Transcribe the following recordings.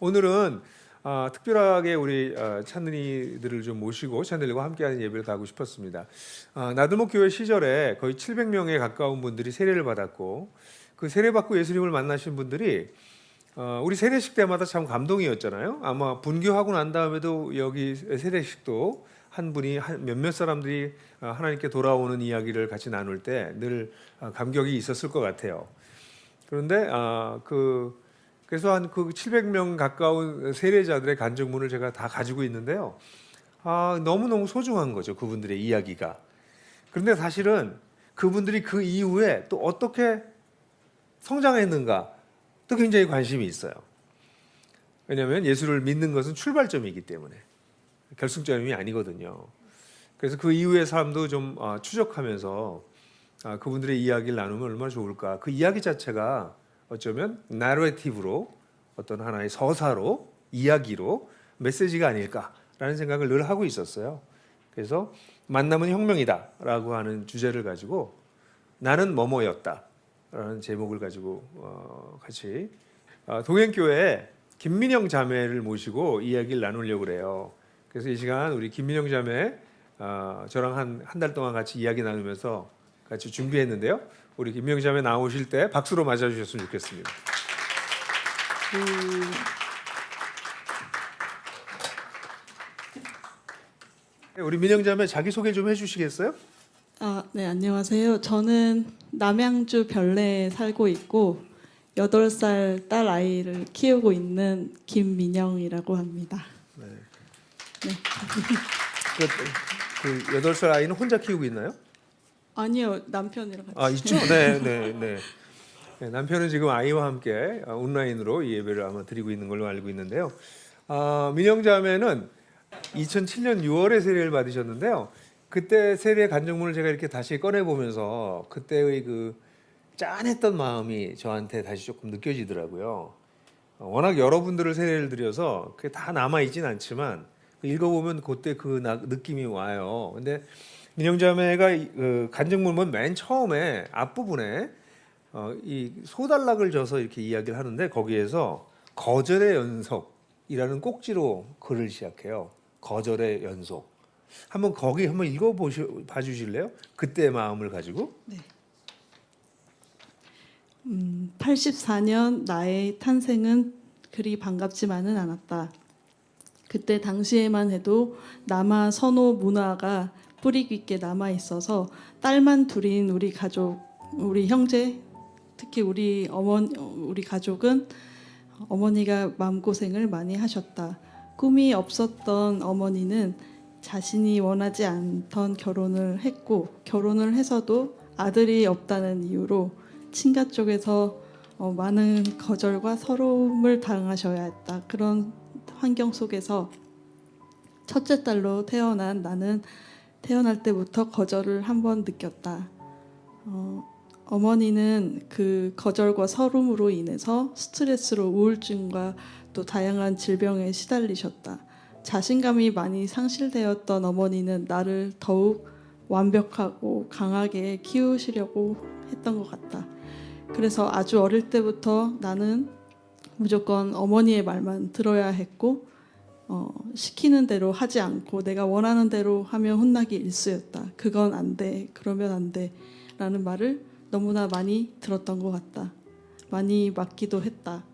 오늘은 특별하게 우리 찬은이들을 좀 모시고 찬들과 함께하는 예배를 가고 싶었습니다. 나들목 교회 시절에 거의 700명에 가까운 분들이 세례를 받았고 그 세례받고 예수님을 만나신 분들이 우리 세례식 때마다 참 감동이었잖아요. 아마 분교하고 난 다음에도 여기 세례식도 한 분이 몇몇 사람들이 하나님께 돌아오는 이야기를 같이 나눌 때 늘 감격이 있었을 것 같아요. 그런데 그래서 한 그 700명 가까운 세례자들의 간증문을 제가 다 가지고 있는데요. 너무너무 소중한 거죠. 그분들의 이야기가. 그런데 사실은 그분들이 그 이후에 또 어떻게 성장했는가 또 굉장히 관심이 있어요. 왜냐하면 예수를 믿는 것은 출발점이기 때문에 결승점이 아니거든요. 그래서 그 이후의 삶도 좀 추적하면서 그분들의 이야기를 나누면 얼마나 좋을까. 그 이야기 자체가 어쩌면 나레티브로 어떤 하나의 서사로 이야기로 메시지가 아닐까라는 생각을 늘 하고 있었어요. 그래서 만남은 혁명이다라고 하는 주제를 가지고 나는 뭐뭐였다라는 제목을 가지고 같이 동행교회에 김민영 자매를 모시고 이야기를 나누려고 그래요. 그래서 이 시간 우리 김민영 자매 저랑 한 달 동안 같이 이야기 나누면서 같이 준비했는데요. 우리 김민영 자매 나오실 때 박수로 맞아주셨으면 좋겠습니다. 우리 민영 자매 자기소개 좀 해주시겠어요? 네, 안녕하세요. 저는 남양주 별내에 살고 있고 8살 딸 아이를 키우고 있는 김민영이라고 합니다. 네. 네. 그 8살 아이는 혼자 키우고 있나요? 아니요, 남편이랑 같이. 있죠? 네. 남편은 지금 아이와 함께 온라인으로 이 예배를 아마 드리고 있는 걸로 알고 있는데요. 민영 자매는 2007년 6월에 세례를 받으셨는데요. 그때 세례 간증문을 제가 이렇게 다시 꺼내 보면서 그때의 그 짠했던 마음이 저한테 다시 조금 느껴지더라고요. 워낙 여러분들을 세례를 드려서 그게 다 남아 있진 않지만 읽어보면 그때 그 느낌이 와요. 근데 민영 자매가 그 간증문은 맨 처음에 앞부분에 이 소단락을 져서 이렇게 이야기를 하는데 거기에서 거절의 연속이라는 꼭지로 글을 시작해요. 거절의 연속. 거기 한번 봐주실래요? 그때의 마음을 가지고. 네. 84년 나의 탄생은 그리 반갑지만은 않았다. 그때 당시에만 해도 남아 선호 문화가 뿌리 깊게 남아 있어서 딸만 둘인 우리 가족, 우리 형제, 특히 우리 가족은 어머니가 마음고생을 많이 하셨다. 꿈이 없었던 어머니는 자신이 원하지 않던 결혼을 했고 결혼을 해서도 아들이 없다는 이유로 친가 쪽에서 많은 거절과 서러움을 당하셔야 했다. 그런 환경 속에서 첫째 딸로 태어난 나는 태어날 때부터 거절을 한 번 느꼈다. 어머니는 그 거절과 서름으로 인해서 스트레스로 우울증과 또 다양한 질병에 시달리셨다. 자신감이 많이 상실되었던 어머니는 나를 더욱 완벽하고 강하게 키우시려고 했던 것 같다. 그래서 아주 어릴 때부터 나는 무조건 어머니의 말만 들어야 했고 시키는 대로 하지 않고 내가 원하는 대로 하면 혼나기 일쑤였다. 그건 안 돼, 그러면 안 돼 라는 말을 너무나 많이 들었던 것 같다. 많이 맞기도 했다.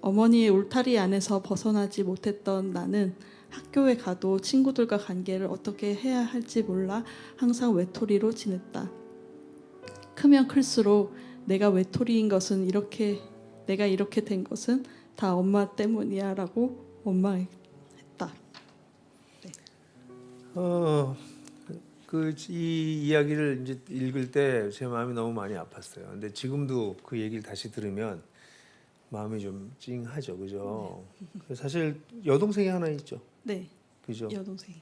어머니의 울타리 안에서 벗어나지 못했던 나는 학교에 가도 친구들과 관계를 어떻게 해야 할지 몰라 항상 외톨이로 지냈다. 크면 클수록 내가 외톨이인 것은 내가 이렇게 된 것은 다 엄마 때문이야 라고 원망했다. 네. 이 이야기를 이제 읽을 때 제 마음이 너무 많이 아팠어요. 근데 지금도 그 얘기를 다시 들으면 마음이 좀 찡하죠, 그죠? 네. 사실 여동생이 하나 있죠. 네. 그죠? 여동생.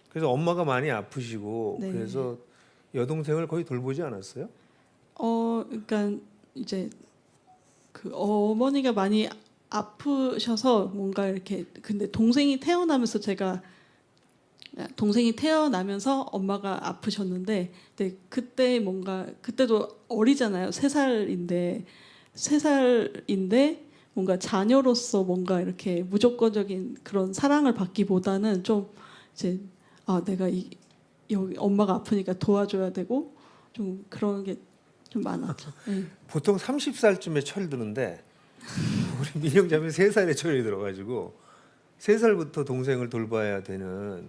그래서 엄마가 많이 아프시고 네. 그래서 여동생을 거의 돌보지 않았어요? 그러니까 이제 그 어머니가 많이 아프셔서 뭔가 이렇게 근데 동생이 태어나면서 엄마가 아프셨는데 근데 그때 뭔가 그때도 어리잖아요. 3살인데 뭔가 자녀로서 뭔가 이렇게 무조건적인 그런 사랑을 받기보다는 좀 이제 내가 여기 엄마가 아프니까 도와줘야 되고 좀 그런 게 좀 많았죠. 네. 보통 30살쯤에 철이 드는데 우리 민영자매 3살에 철이 들어가지고 3살부터 동생을 돌봐야 되는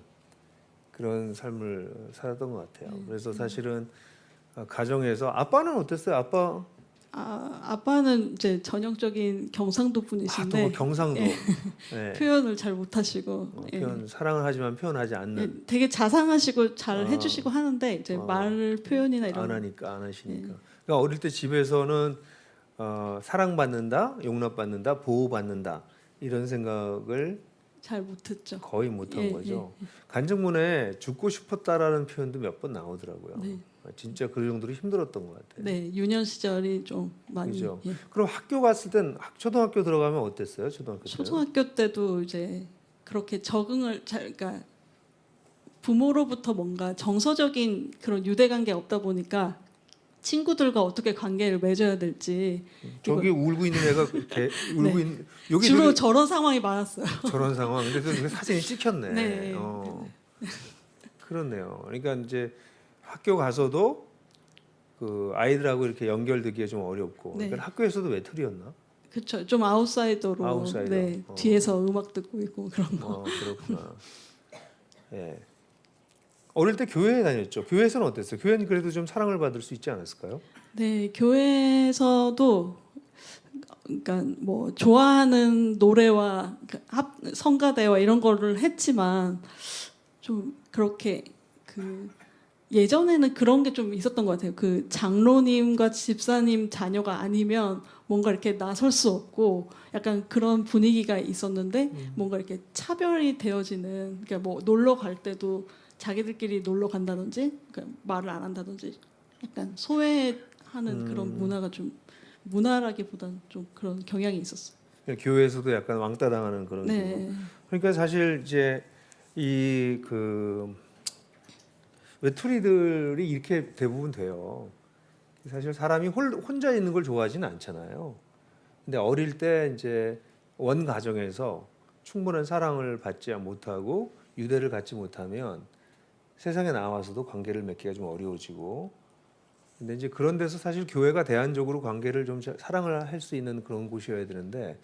그런 삶을 살았던 것 같아요. 그래서 사실은 가정에서 아빠는 어땠어요? 아빠는 이제 전형적인 경상도 또 분이신데 그 경상도 네. 표현을 잘 못하시고 표현 사랑을 하지만 표현하지 않는 되게 자상하시고 잘 아. 해주시고 하는데 이제 말 표현이나 이런 안 하시니까. 그러니까 어릴 때 집에서는 사랑받는다, 용납받는다, 보호받는다 이런 생각을 잘 못했죠. 거의 못한 예, 거죠. 간증문에 죽고 싶었다라는 표현도 몇 번 나오더라고요. 네. 진짜 그 정도로 힘들었던 것 같아요. 네, 유년 시절이 좀 많이. 그죠. 예. 그럼 학교 갔을 땐 초등학교 들어가면 어땠어요? 초등학교 때? 초등학교 때도 이제 그렇게 적응을 그러니까 부모로부터 뭔가 정서적인 그런 유대관계 없다 보니까 친구들과 어떻게 관계를 맺어야 될지 저기 울고 있는 애가 이렇게 울고 네. 있는 여기 주로 저런 상황이 많았어요. 저런 상황. 그래서 그 사진이 찍혔네. 네. 그렇네요. 그러니까 이제 학교 가서도 그 아이들하고 이렇게 연결되기가 좀 어렵고. 네. 그러니까 학교에서도 외톨이였나? 그렇죠. 좀 아웃사이더로 아웃사이더. 네, 뒤에서 음악 듣고 있고 그런 거. 그렇구나. 예. 어릴 때 교회에 다녔죠. 교회에서는 어땠어요? 교회는 그래도 좀 사랑을 받을 수 있지 않았을까요? 네, 교회에서도 그러니까 뭐 좋아하는 노래와 성가대와 이런 거를 했지만 좀 그렇게 그 예전에는 그런 게 좀 있었던 것 같아요. 그 장로님과 집사님 자녀가 아니면 뭔가 이렇게 나설 수 없고 약간 그런 분위기가 있었는데 뭔가 이렇게 차별이 되어지는 그러니까 뭐 놀러 갈 때도 자기들끼리 놀러 간다든지 그러니까 말을 안 한다든지 약간 소외하는 그런 문화가 좀 문화라기보다는 좀 그런 경향이 있었어요. 교회에서도 약간 왕따 당하는 그런 네. 기분. 그러니까 사실 이제 이 그 외톨이들이 이렇게 대부분 돼요. 사실 사람이 혼자 있는 걸 좋아하지는 않잖아요. 근데 어릴 때 이제 원 가정에서 충분한 사랑을 받지 못하고 유대를 갖지 못하면 세상에 나와서도 관계를 맺기가 좀 어려워지고. 근데 이제 그런 데서 사실 교회가 대안적으로 관계를 좀 사랑을 할 수 있는 그런 곳이어야 되는데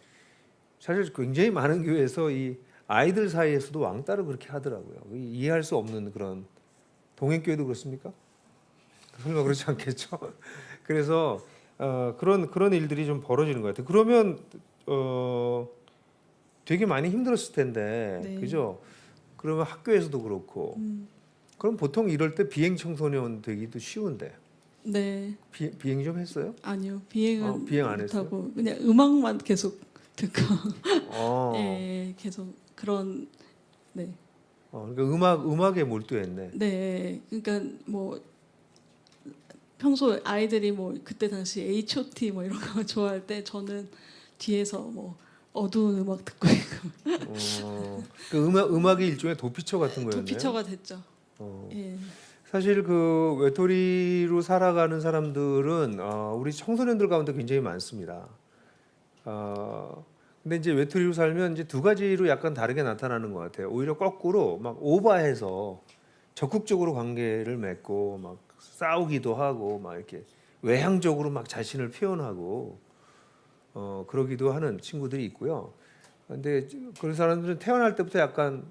사실 굉장히 많은 교회에서 이 아이들 사이에서도 왕따를 그렇게 하더라고요. 이해할 수 없는 그런 동행교회도 그렇습니까? 설마 그렇지 않겠죠. 그래서 그런 일들이 좀 벌어지는 것 같아요. 그러면 되게 많이 힘들었을 텐데, 네. 그죠? 그러면 학교에서도 그렇고, 그럼 보통 이럴 때 비행 청소년 되기도 쉬운데, 네. 비행 좀 했어요? 아니요. 비행은 비행 안 했어요? 못하고 그냥 음악만 계속 듣고 어, 예, 계속 그런 네. 그러니까 음악에 몰두했네. 네. 그러니까 뭐 평소 아이들이 뭐 그때 당시 H.O.T 뭐 이런 거 좋아할 때 저는 뒤에서 뭐 어두운 음악 듣고 있고 그 음악이 일종의 도피처 같은 거였네요. 도피처가 됐죠. 어. 예. 사실 그 외톨이로 살아가는 사람들은 우리 청소년들 가운데 굉장히 많습니다. 근데 이제 외톨이로 살면 이제 두 가지로 약간 다르게 나타나는 것 같아요. 오히려 거꾸로 막 오버해서 적극적으로 관계를 맺고 막 싸우기도 하고 막 이렇게 외향적으로 막 자신을 표현하고 그러기도 하는 친구들이 있고요. 근데 그런 사람들은 태어날 때부터 약간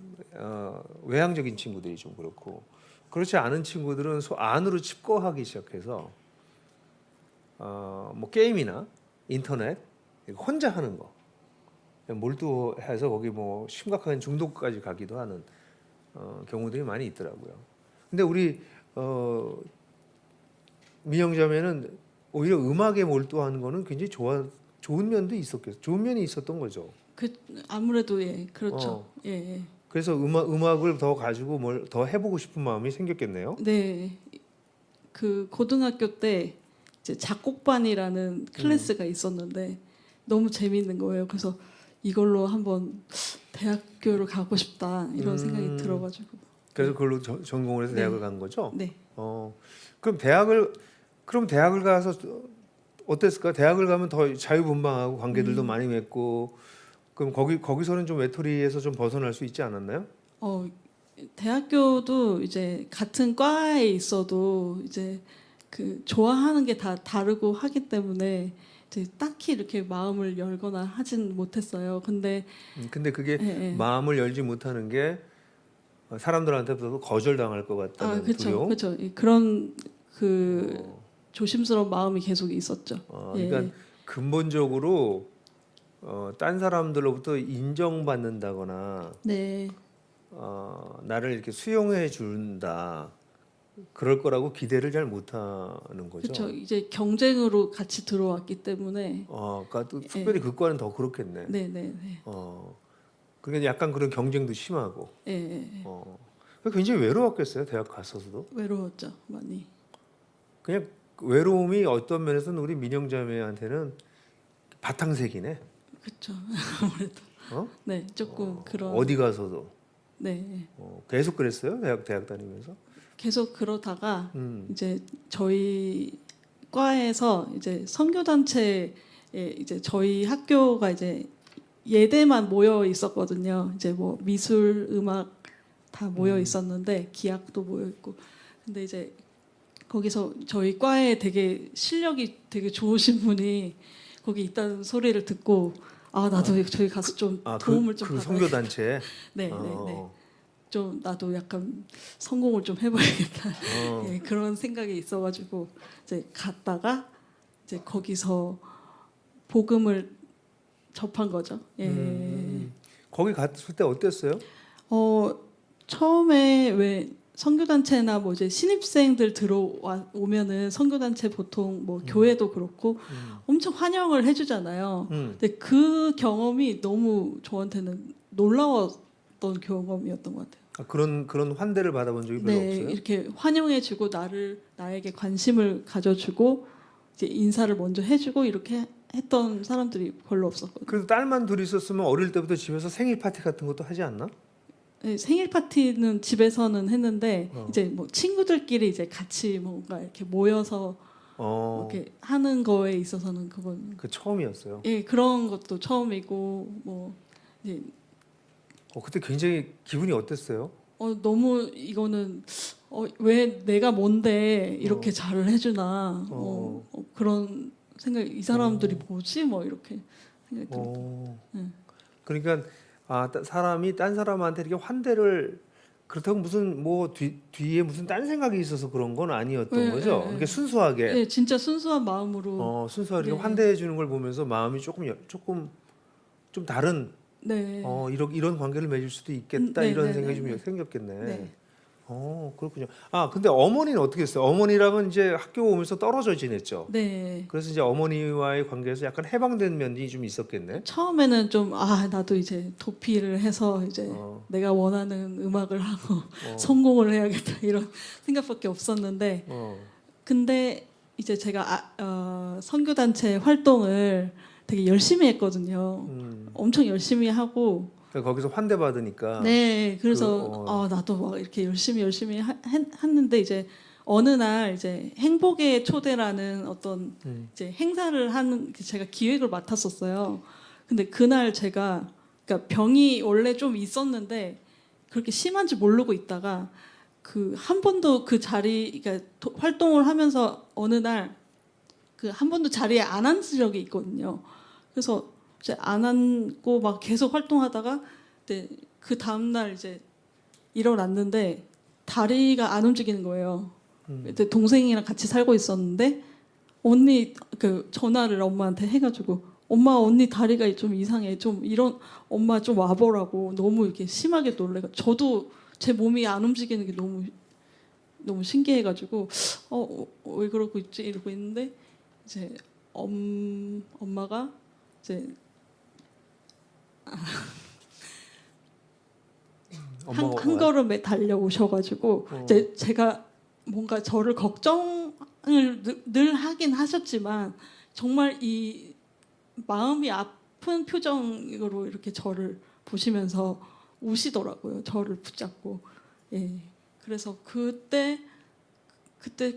외향적인 친구들이 좀 그렇고 그렇지 않은 친구들은 안으로 칩거하기 시작해서 뭐 게임이나 인터넷 혼자 하는 거 몰두해서 거기 뭐 심각한 중독까지 가기도 하는 경우들이 많이 있더라고요. 근데 우리 민영자매는 오히려 음악에 몰두하는 거는 굉장히 좋은 면도 좋은 면이 있었던 거죠. 그 아무래도 예. 그렇죠. 예. 예. 그래서 음악을 더 가지고 뭘 더 해보고 싶은 마음이 생겼겠네요. 네. 그 고등학교 때 이제 작곡반이라는 클래스가 있었는데 너무 재미있는 거예요. 그래서 이걸로 한번 대학교를 가고 싶다 이런 생각이 들어가지고. 그래서 그걸로 전공을 해서 네. 대학을 간 거죠. 네. 그럼 대학을 가서 어땠을까? 대학을 가면 더 자유분방하고 관계들도 음. 많이 맺고 그럼 거기서는 좀 외톨이에서 좀 벗어날 수 있지 않았나요? 어, 대학교도 이제 같은 과에 있어도 이제 그 좋아하는 게 다 다르고 하기 때문에 이제 딱히 이렇게 마음을 열거나 하진 못했어요. 근데 근데 그게 예, 예. 마음을 열지 못하는 게 사람들한테도 거절당할 것 아, 같다는 그렇죠, 두려움. 그렇죠. 그런 그 어, 조심스러운 마음이 계속 있었죠. 예, 그러니까 예. 근본적으로 딴 사람들로부터 인정받는다거나 네, 나를 이렇게 수용해 준다. 그럴 거라고 기대를 잘 못하는 그렇죠. 거죠. 이제 경쟁으로 같이 들어왔기 때문에 그러니까 또 특별히 예, 그 과는 더 그렇겠네. 네, 네, 네, 그러니까 약간 그런 경쟁도 심하고. 예, 예, 예. 어, 굉장히 외로웠겠어요. 대학 갔어도. 외로웠죠, 많이. 그냥 외로움이 어떤 면에서는 우리 민영자매한테는 바탕색이네. 그렇죠. 아무래도 어? 네, 조금 그런 어디 가서도 네. 계속 그랬어요. 대학 다니면서. 계속 그러다가 음, 이제 저희 과에서 이제 선교단체에 이제 저희 학교가 이제 예대만 모여 있었거든요. 이제 뭐 미술, 음악 다 모여 있었는데 기악도 모여 있고. 근데 이제 거기서 저희 과에 되게 실력이 되게 좋으신 분이 거기 있다는 소리를 듣고 아 나도 저기 가서 좀 도움을 좀 그 받아야 선교 단체. 네, 네, 네. 어, 좀 나도 약간 성공을 좀 해봐야겠다. 어, 예, 그런 생각이 있어가지고 이제 갔다가 이제 거기서 복음을 접한 거죠. 예. 거기 갔을 때 어땠어요? 어 처음에 왜 선교단체나 뭐 이제 신입생들 들어오면은 선교단체 보통 뭐 교회도 그렇고 엄청 환영을 해주잖아요. 음, 근데 그 경험이 너무 저한테는 놀라웠던 경험이었던 것 같아요. 그런 환대를 받아본 적이 별로 네, 없어요? 이렇게 환영해주고 나에게 관심을 가져주고 이제 인사를 먼저 해주고 이렇게 했던 사람들이 별로 없었거든요. 그래도 딸만 둘이 있었으면 어릴 때부터 집에서 생일 파티 같은 것도 하지 않나? 네, 생일 파티는 집에서는 했는데 어. 이제 뭐 친구들끼리 이제 같이 뭔가 이렇게 모여서 어, 이렇게 하는 거에 있어서는 그건 그 처음이었어요. 예 그런 것도 처음이고 뭐 이제 그때 굉장히 기분이 어땠어요? 너무 이거는 왜 내가 뭔데 이렇게 어. 잘을 해주나 그런 생각 이 사람들이 뭐지 뭐 이렇게 생각이 들었던 어. 네. 그러니까 사람이 딴 사람한테 이렇게 환대를 그렇다고 무슨 뭐 뒤에 무슨 딴 생각이 있어서 그런 건 아니었던 네, 거죠. 네, 이렇게 네. 순수하게 네, 진짜 순수한 마음으로 순수하게 이렇게 네, 환대해 주는 걸 보면서 마음이 조금 좀 다른 네, 이런 관계를 맺을 수도 있겠다 네, 이런 네, 생각이 네, 좀 네, 생겼겠네. 네, 그렇군요. 근데 어머니는 어떻게 했어요? 어머니랑은 이제 학교 오면서 떨어져 지냈죠. 네. 그래서 이제 어머니와의 관계에서 약간 해방된 면이 좀 있었겠네. 처음에는 좀 나도 이제 도피를 해서 이제 어, 내가 원하는 음악을 하고 어, 성공을 해야겠다 이런 생각밖에 없었는데 어, 근데 이제 제가 선교단체 활동을 되게 열심히 했거든요. 음. 엄청 열심히 하고 그러니까 거기서 환대 받으니까 네 그래서 그, 나도 막 이렇게 열심히 했는데 이제 어느 날 이제 행복의 초대라는 어떤 이제 행사를 하는 제가 기획을 맡았었어요. 근데 그날 제가 그러니까 병이 원래 좀 있었는데 그렇게 심한지 모르고 있다가 그 한 번도 그 자리 그러니까 활동을 하면서 어느 날 그 한 번도 자리에 안 앉은 적이 있거든요. 그래서 이제 안 앉고 막 계속 활동하다가 그 다음 날 이제 일어났는데 다리가 안 움직이는 거예요. 그때 동생이랑 같이 살고 있었는데 언니 그 전화를 엄마한테 해가지고 엄마 언니 다리가 좀 이상해 좀 이런 엄마 좀 와보라고 너무 이렇게 심하게 놀래가 저도 제 몸이 안 움직이는 게 너무 너무 신기해가지고 왜 그러고 있지 이러고 있는데 이제 엄마가 이제 엄마가 한 걸음에 달려오셔가지고 이제 제가 뭔가 저를 걱정을 늘 하긴 하셨지만 정말 이 마음이 아픈 표정으로 이렇게 저를 보시면서 우시더라고요. 저를 붙잡고 예. 그래서 그때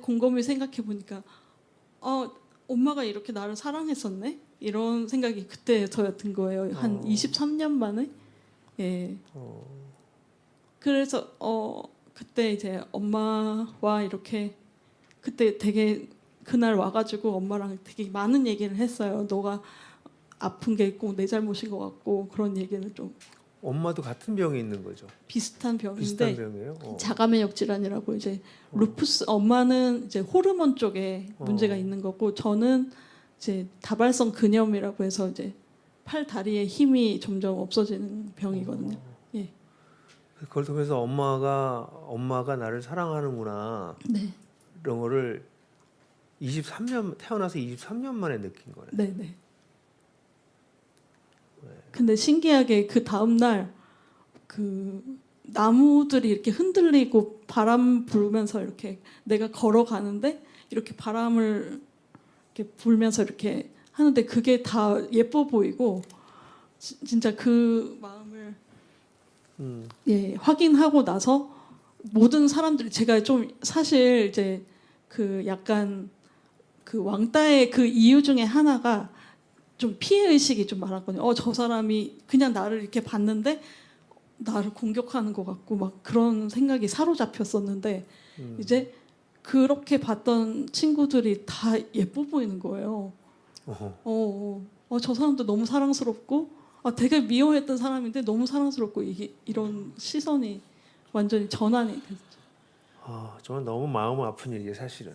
곰곰이 생각해 보니까 엄마가 이렇게 나를 사랑했었네? 이런 생각이 그때 저야 든 거예요. 한 23년 만에. 예. 그래서 그때 이제 엄마와 이렇게 그때 되게 그날 와가지고 엄마랑 되게 많은 얘기를 했어요. 너가 아픈 게 꼭 내 잘못인 것 같고 그런 얘기를 좀 엄마도 같은 병이 있는 거죠. 비슷한 비슷한 병인데 병이에요. 자가면역 질환이라고 이제 루푸스 엄마는 이제 호르몬 쪽에 문제가 있는 거고 저는 이제 다발성 근염이라고 해서 이제 팔 다리의 힘이 점점 없어지는 병이거든요. 예. 그걸 통해서 엄마가 나를 사랑하는구나 네. 이런 거를 23년 태어나서 23년 만에 느낀 거네. 네, 네. 근데 신기하게 그 다음 날 그 나무들이 이렇게 흔들리고 바람 불면서 이렇게 내가 걸어가는데 이렇게 바람을 이렇게 불면서 이렇게 하는데 그게 다 예뻐 보이고 진짜 그 마음을 예, 확인하고 나서 모든 사람들이 제가 좀 사실 이제 그 약간 그 왕따의 그 이유 중에 하나가 좀 피해 의식이 좀 많았거든요. 저 사람이 그냥 나를 이렇게 봤는데 나를 공격하는 것 같고 막 그런 생각이 사로잡혔었는데 이제 그렇게 봤던 친구들이 다 예뻐 보이는 거예요. 저 사람도 너무 사랑스럽고 되게 미워했던 사람인데 너무 사랑스럽고 이런 시선이 완전히 전환이 됐죠. 정말 너무 마음 아픈 일이에요, 사실은.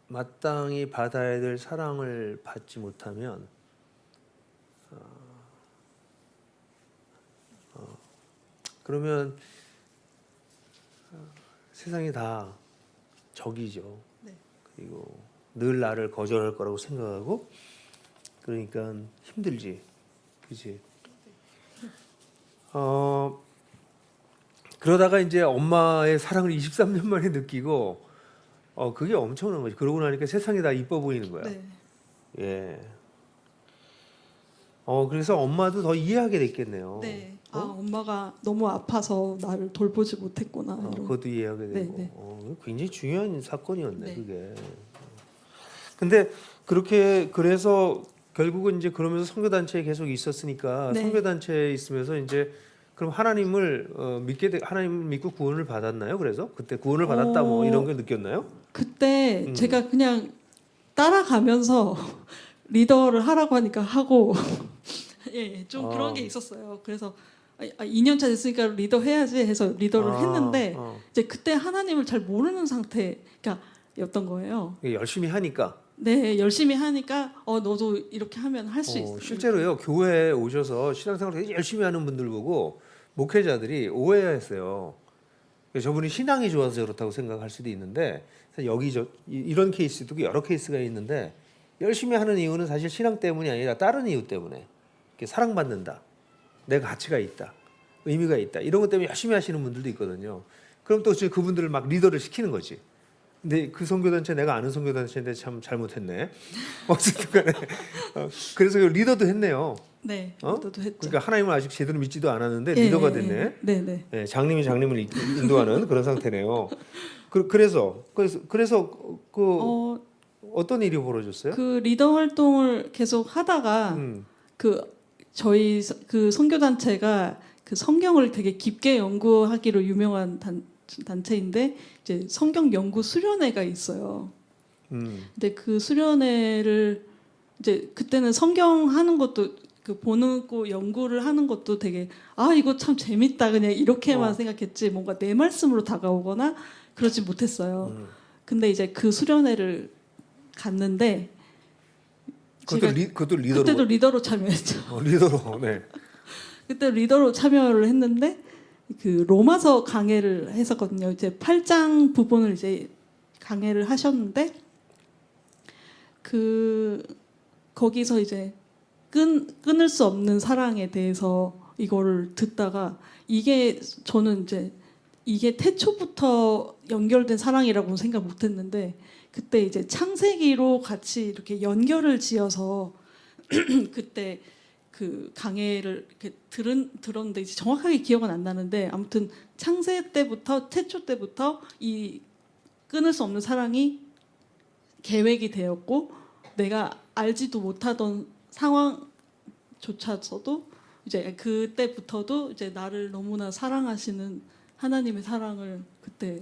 마땅히 받아야 될 사랑을 받지 못하면 그러면 세상이 다 적이죠. 네. 그리고 늘 나를 거절할 거라고 생각하고 그러니까 힘들지, 그지? 그러다가 이제 엄마의 사랑을 23년 만에 느끼고 그게 엄청난 거지. 그러고 나니까 세상이 다 이뻐 보이는 거야. 네. 예. 그래서 엄마도 더 이해하게 됐겠네요. 네. 엄마가 너무 아파서 나를 돌보지 못했구나. 이런. 그것도 이해하게 되고. 네, 굉장히 중요한 사건이었네, 네. 그게. 근데 그래서 결국은 이제 그러면서 선교단체에 계속 있었으니까 네. 선교단체에 있으면서 이제 그럼 하나님을 하나님을 믿고 구원을 받았나요? 그래서 그때 구원을 받았다 뭐 이런 걸 느꼈나요? 그때 제가 그냥 따라가면서 리더를 하라고 하니까 하고 예, 좀 그런 게 있었어요. 그래서 2년 차 됐으니까 리더 해야지 해서 리더를 했는데 이제 그때 하나님을 잘 모르는 상태였던 거예요. 열심히 하니까. 네, 열심히 하니까 너도 이렇게 하면 할 수 있어. 실제로요, 교회에 오셔서 신앙생활을 되게 열심히 하는 분들 보고 목회자들이 오해했어요. 저분이 신앙이 좋아서 그렇다고 생각할 수도 있는데 여기 이런 케이스도 여러 케이스가 있는데 열심히 하는 이유는 사실 신앙 때문이 아니라 다른 이유 때문에 사랑받는다, 내가 가치가 있다, 의미가 있다 이런 것 때문에 열심히 하시는 분들도 있거든요. 그럼 또 그분들을 막 리더를 시키는 거지. 근데 그 선교단체 내가 아는 선교단체인데 참 잘못했네. 어쨌든 간에 그래서 리더도 했네요. 네, 리더도 했죠. 그러니까 하나님을 아직 제대로 믿지도 않았는데 예, 리더가 예, 됐네. 네. 네, 장님을 인도하는 그런 상태네요. 그래서 어떤 일이 벌어졌어요? 그 리더 활동을 계속 하다가 저희 그 선교단체가 그 성경을 되게 깊게 연구하기로 유명한 단체인데 이제 성경 연구 수련회가 있어요. 근데 그 수련회를 이제 그때는 성경 하는 것도 그 보는 거 연구를 하는 것도 되게 이거 참 재밌다 그냥 이렇게만 생각했지 뭔가 내 말씀으로 다가오거나 그러지 못했어요. 근데 이제 그 수련회를 갔는데 그것도 리더로. 그때도 리더로 참여했죠. 리더로. 네. 그때 리더로 참여를 했는데 그 로마서 강해를 했었거든요. 이제 8장 부분을 이제 강해를 하셨는데 거기서 이제 끊을 수 없는 사랑에 대해서 이거를 듣다가 저는 이제 이게 태초부터 연결된 사랑이라고 생각 못했는데 그때 이제 창세기로 같이 이렇게 연결을 지어서 그때 그 강해를 이렇게 들었는데 이제 정확하게 기억은 안 나는데 아무튼 창세 때부터 태초 때부터 이 끊을 수 없는 사랑이 계획이 되었고 내가 알지도 못하던 상황조차서도 이제 그때부터도 이제 나를 너무나 사랑하시는 하나님의 사랑을 그때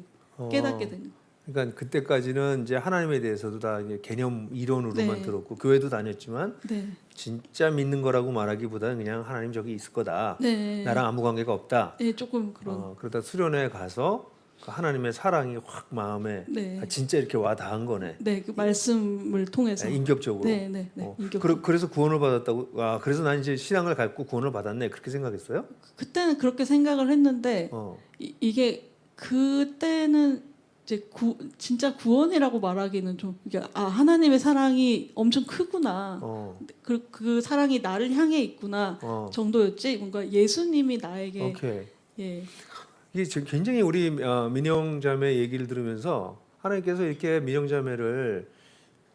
깨닫게 된 거예요. 그러니까 그때까지는 이제 하나님에 대해서도 다 이제 개념 이론으로만 네. 들었고 교회도 다녔지만 네. 진짜 믿는 거라고 말하기보다는 그냥 하나님 저기 있을 거다. 네. 나랑 아무 관계가 없다. 네, 조금 그런. 그러다 수련회 가서 그 하나님의 사랑이 확 마음에 네. 진짜 이렇게 와 닿은 거네. 네, 그 말씀을 통해서. 인격적으로. 네, 네, 네. 인격적으로. 그래서 구원을 받았다고. 그래서 난 이제 신앙을 갖고 구원을 받았네. 그렇게 생각했어요? 그때는 그렇게 생각을 했는데 어. 이게 그때는 이제 진짜 구원이라고 말하기는 좀 이게 하나님의 사랑이 엄청 크구나. 그 사랑이 나를 향해 있구나 정도였지. 뭔가 예수님이 나에게 오케이. 예. 이게 굉장히 우리 민영자매 얘기를 들으면서 하나님께서 이렇게 민영자매를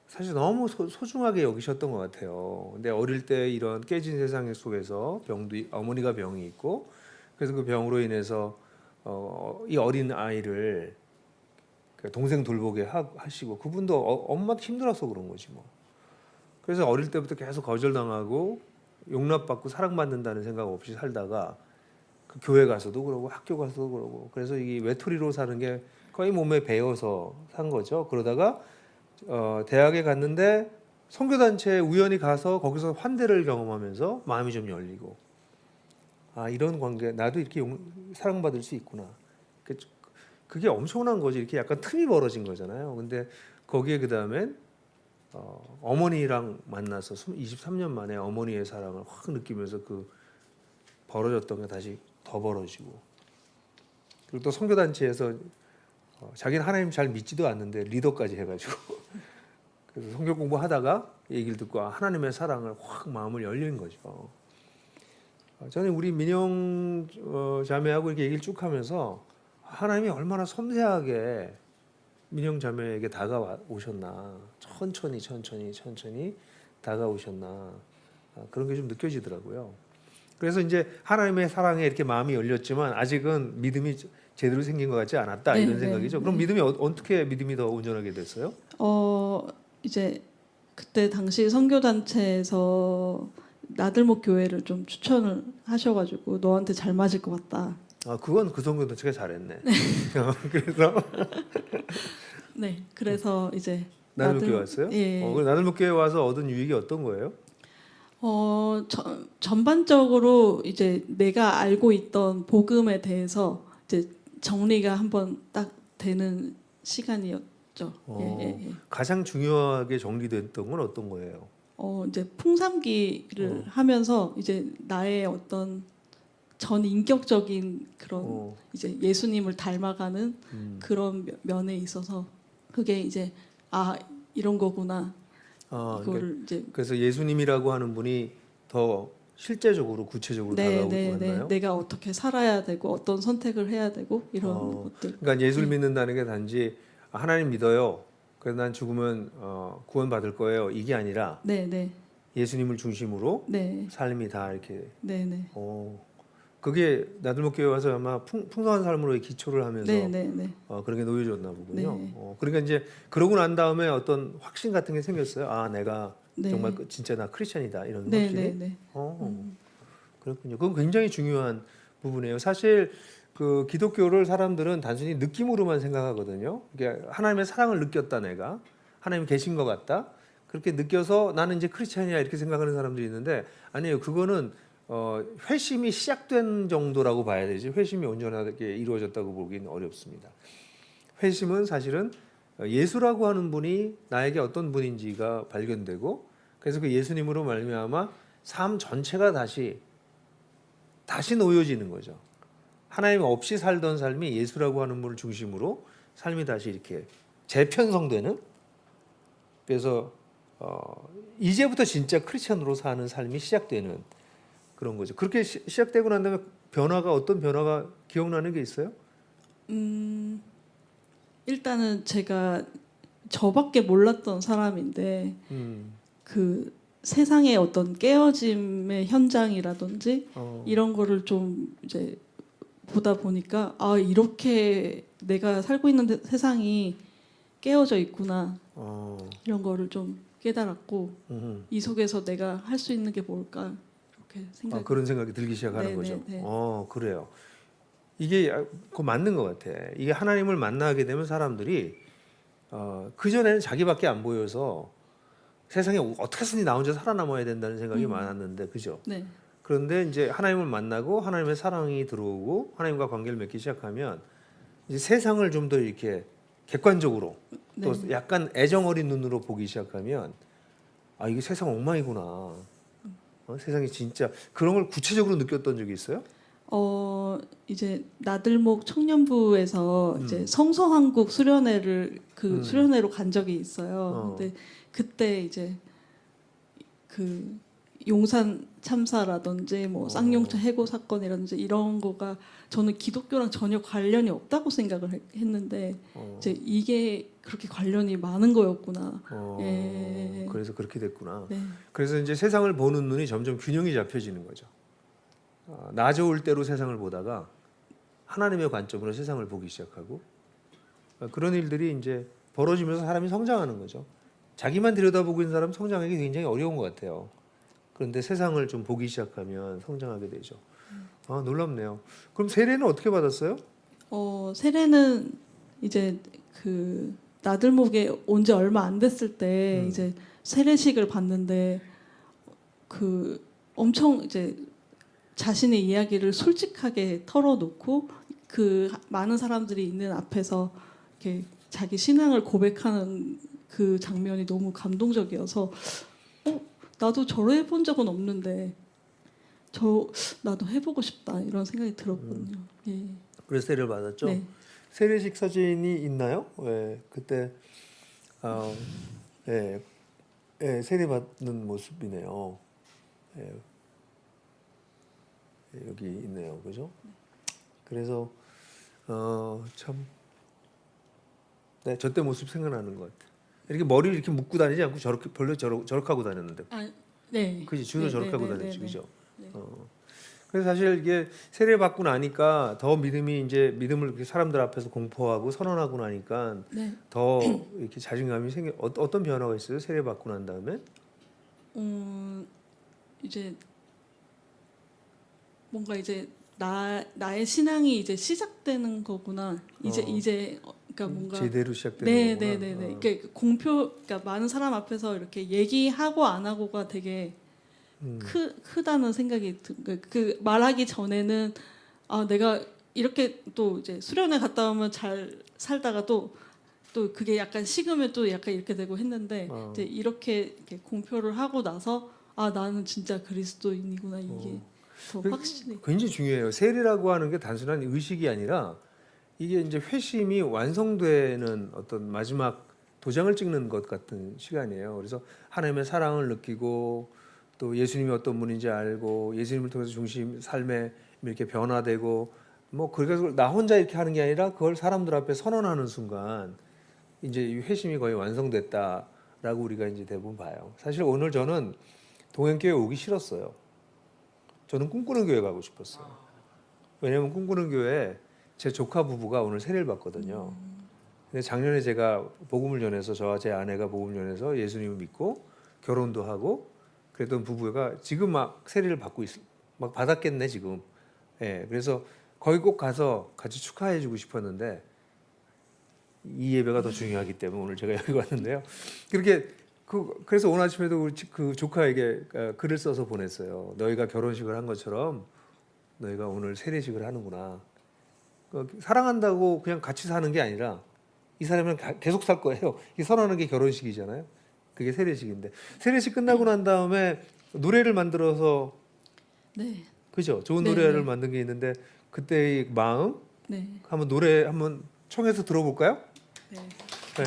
사실 너무 소중하게 여기셨던 것 같아요. 근데 어릴 때 이런 깨진 세상 속에서 어머니가 병이 있고 그래서 그 병으로 인해서 이 어린 아이를 동생 돌보게 하시고 그분도 엄마도 힘들어서 그런 거지 뭐. 그래서 어릴 때부터 계속 거절당하고 용납받고 사랑받는다는 생각 없이 살다가 그 교회 가서도 그러고 학교 가서도 그러고 그래서 이 외톨이로 사는 게 거의 몸에 배어서 산 거죠. 그러다가 대학에 갔는데 선교단체에 우연히 가서 거기서 환대를 경험하면서 마음이 좀 열리고 이런 관계 나도 이렇게 사랑받을 수 있구나. 그게 엄청난 거지. 이렇게 약간 틈이 벌어진 거잖아요. 근데 거기에 그 다음엔 어머니랑 만나서 23년 만에 어머니의 사랑을 확 느끼면서 그 벌어졌던 게 다시 더 벌어지고 그리고 또 선교단체에서 자기는 하나님 잘 믿지도 않는데 리더까지 해가지고 그래서 성경 공부하다가 얘기를 듣고 하나님의 사랑을 확 마음을 열린 거죠. 저는 우리 민영 자매하고 이렇게 얘기를 쭉 하면서 하나님이 얼마나 섬세하게 민영 자매에게 다가오셨나 천천히 다가오셨나 그런 게 좀 느껴지더라고요. 그래서 이제 하나님의 사랑에 이렇게 마음이 열렸지만 아직은 믿음이 제대로 생긴 것 같지 않았다 이런 생각이죠. 그럼 믿음이 어떻게 믿음이 더 온전하게 됐어요? 이제 그때 당시 선교단체에서 나들목 교회를 좀 추천을 하셔가지고 너한테 잘 맞을 것 같다. 그건 그 선교단체가 잘했네. 그래서 네, 그래서 이제 나들목 교회 왔어요? 예. 나들목 교회 와서 얻은 유익이 어떤 거예요? 전반적으로 이제 내가 알고 있던 복음에 대해서 이제 정리가 한번 딱 되는 시간이었죠. 예. 가장 중요하게 정리됐던 건 어떤 거예요? 이제 풍삼기를 하면서 이제 나의 어떤 전 인격적인 그런 이제 예수님을 닮아가는 그런 면에 있어서 그게 이제 이런 거구나. 이거를 이제 그래서 예수님이라고 하는 분이 더 실제적으로 구체적으로 다가오고 있나요? 내가 어떻게 살아야 되고 어떤 선택을 해야 되고 이런 것들. 그러니까 예수를 믿는다는 게 단지 하나님 믿어요. 그래서 난 죽으면 구원 받을 거예요. 이게 아니라 예수님을 중심으로 삶이 다 이렇게. 그게 나들목 교회 와서 아마 풍성한 삶으로의 기초를 하면서 그런 게 놓여졌나 보군요. 그러니까 이제 그러고 난 다음에 어떤 확신 같은 게 생겼어요. 내가 정말 진짜 나 크리스천이다 이런 확신이. 그렇군요. 그건 굉장히 중요한 부분이에요. 사실 그 기독교를 사람들은 단순히 느낌으로만 생각하거든요. 이게 하나님의 사랑을 느꼈다 내가 하나님 계신 것 같다 그렇게 느껴서 나는 이제 크리스천이야 이렇게 생각하는 사람들이 있는데 아니에요. 그거는 회심이 시작된 정도라고 봐야 되지 회심이 온전하게 이루어졌다고 보기는 어렵습니다. 회심은 사실은 예수라고 하는 분이 나에게 어떤 분인지가 발견되고 그래서 그 예수님으로 말미암아 삶 전체가 다시 놓여지는 거죠. 하나님 없이 살던 삶이 예수라고 하는 분을 중심으로 삶이 다시 이렇게 재편성되는 그래서 이제부터 진짜 크리스천으로 사는 삶이 시작되는 그런 거죠. 그렇게 시작되고 난 다음에 어떤 변화가 기억나는 게 있어요? 일단은 제가 저밖에 몰랐던 사람인데 그 세상의 어떤 깨어짐의 현장이라든지 어, 이런 거를 좀 이제 보다 보니까 아 이렇게 내가 살고 있는 세상이 깨어져 있구나 어, 이런 거를 좀 깨달았고 이 속에서 내가 할 수 있는 게 뭘까 이렇게 생각이 그런 생각이 들기 시작하는 네, 거죠. 네, 네. 그래요. 이게 그거 맞는 것 같아. 이게 하나님을 만나게 되면 사람들이 그 전에는 자기밖에 안 보여서 세상에 어떻게 해서든 나 혼자 살아남아야 된다는 생각이 많았는데, 그죠? 네, 그런데 이제 하나님을 만나고 하나님의 사랑이 들어오고 하나님과 관계를 맺기 시작하면 이제 세상을 좀 더 이렇게 객관적으로 또 네. 약간 애정 어린 눈으로 보기 시작하면 아 이게 세상 엉망이구나. 세상이 진짜 그런 걸 구체적으로 느꼈던 적이 있어요? 이제 나들목 청년부에서 이제 성서한국 수련회를 그 수련회로 간 적이 있어요. 근데 그때 이제 그 용산 참사라든지 뭐 쌍용차 해고 사건이라든지 이런 거가 저는 기독교랑 전혀 관련이 없다고 생각을 했는데 이제 이게 그렇게 관련이 많은 거였구나. 예. 그래서 그렇게 됐구나. 네. 그래서 이제 세상을 보는 눈이 점점 균형이 잡혀지는 거죠. 나 좋을 대로 세상을 보다가 하나님의 관점으로 세상을 보기 시작하고 그런 일들이 이제 벌어지면서 사람이 성장하는 거죠. 자기만 들여다보고 있는 사람은 성장하기 굉장히 어려운 것 같아요. 그런데 세상을 좀 보기 시작하면 성장하게 되죠. 놀랍네요. 그럼 세례는 어떻게 받았어요? 세례는 이제 그 나들목에 온 지 얼마 안 됐을 때 이제 세례식을 봤는데 그 엄청 이제 자신의 이야기를 솔직하게 털어놓고 그 많은 사람들이 있는 앞에서 이렇게 자기 신앙을 고백하는 그 장면이 너무 감동적이어서 나도 저래 본 적은 없는데 나도 해보고 싶다 이런 생각이 들었거든요. 예. 그래서 세례를 받았죠. 네. 세례식 사진이 있나요? 예, 그때 예, 세례 받는 모습이네요. 예, 여기 있네요, 그죠? 그래서 참, 네, 저때 모습 생각나는 것 같아. 이렇게 머리를 이렇게 묶고 다니지 않고 저렇게 별로 저렇게 하고 다녔는데, 네. 그지? 주로 네, 저렇게 네, 하고 네, 다녔지, 네, 그죠? 네. 그래서 사실 이게 세례 받고 나니까 더 믿음을 이렇게 사람들 앞에서 공포하고 선언하고 나니까 네. 더 이렇게 자신감이 생겨. 어떤 변화가 있어요? 세례 받고 난 다음에? 이제 뭔가 이제 나의 신앙이 이제 시작되는 거구나. 이제 그러니까 뭔가 제대로 시작되는 네, 거구나. 네, 네, 네. 이렇게 그러니까 많은 사람 앞에서 이렇게 얘기하고 안 하고가 되게 크다는 생각이 그 말하기 전에는 내가 이렇게 또 이제 수련회 갔다 오면 잘 살다가 또 그게 약간 식으면 또 약간 이렇게 되고 했는데 이제 이렇게 공표를 하고 나서 나는 진짜 그리스도인이구나 이게 더 확실히 굉장히 중요해요. 세례라고 하는 게 단순한 의식이 아니라 이게 이제 회심이 완성되는 어떤 마지막 도장을 찍는 것 같은 시간이에요. 그래서 하나님의 사랑을 느끼고 또 예수님이 어떤 분인지 알고 예수님을 통해서 삶에 이렇게 변화되고 뭐 그래서 나 혼자 이렇게 하는 게 아니라 그걸 사람들 앞에 선언하는 순간 이제 이 회심이 거의 완성됐다라고 우리가 이제 대부분 봐요. 사실 오늘 저는 동행교회 오기 싫었어요. 저는 꿈꾸는 교회 가고 싶었어요. 왜냐하면 꿈꾸는 교회 제 조카 부부가 오늘 세례를 받거든요. 근데 작년에 제가 복음을 전해서 저와 제 아내가 복음을 전해서 예수님을 믿고 결혼도 하고 그랬던 부부가 지금 막 세례를 막 받았겠네 지금. 예, 그래서 거기 꼭 가서 같이 축하해주고 싶었는데 이 예배가 더 중요하기 때문에 오늘 제가 여기 왔는데요. 그래서 오늘 아침에도 그 조카에게 글을 써서 보냈어요. 너희가 결혼식을 한 것처럼 너희가 오늘 세례식을 하는구나. 사랑한다고 그냥 같이 사는 게 아니라 이 사람은 계속 살 거예요. 이 선언하는 게 결혼식이잖아요. 그게 세례식인데 세례식 끝나고 난 다음에 노래를 만들어서 네. 그죠? 좋은 네, 노래를 네. 만든 게 있는데 그때의 마음 네. 한번 노래 한번 청해서 들어볼까요? 네. 네.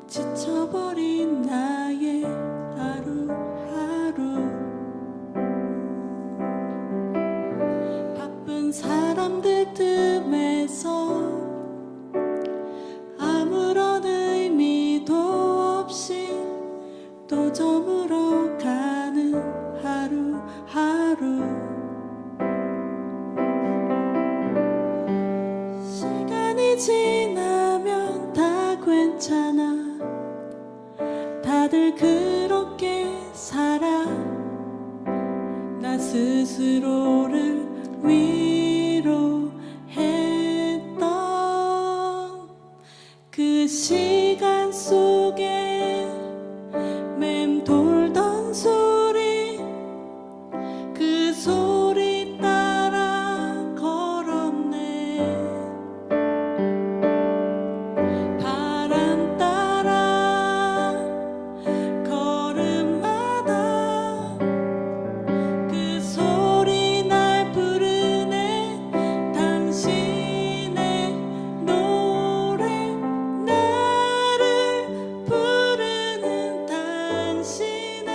지쳐버린 나의 하루하루 바쁜 사람들 틈에서 아무런 의미도 없이 또 저물어 가는 하루하루 시간이 지나면 다 괜찮아 다들 그렇게 살아 나 스스로를 위로했던 그 시간 속에 맴돌던 소리 그 소리 따라 걸었네 바람 따라 걸음마다 그 소리 날 부르네 당신의 노래 나를 부르는 당신의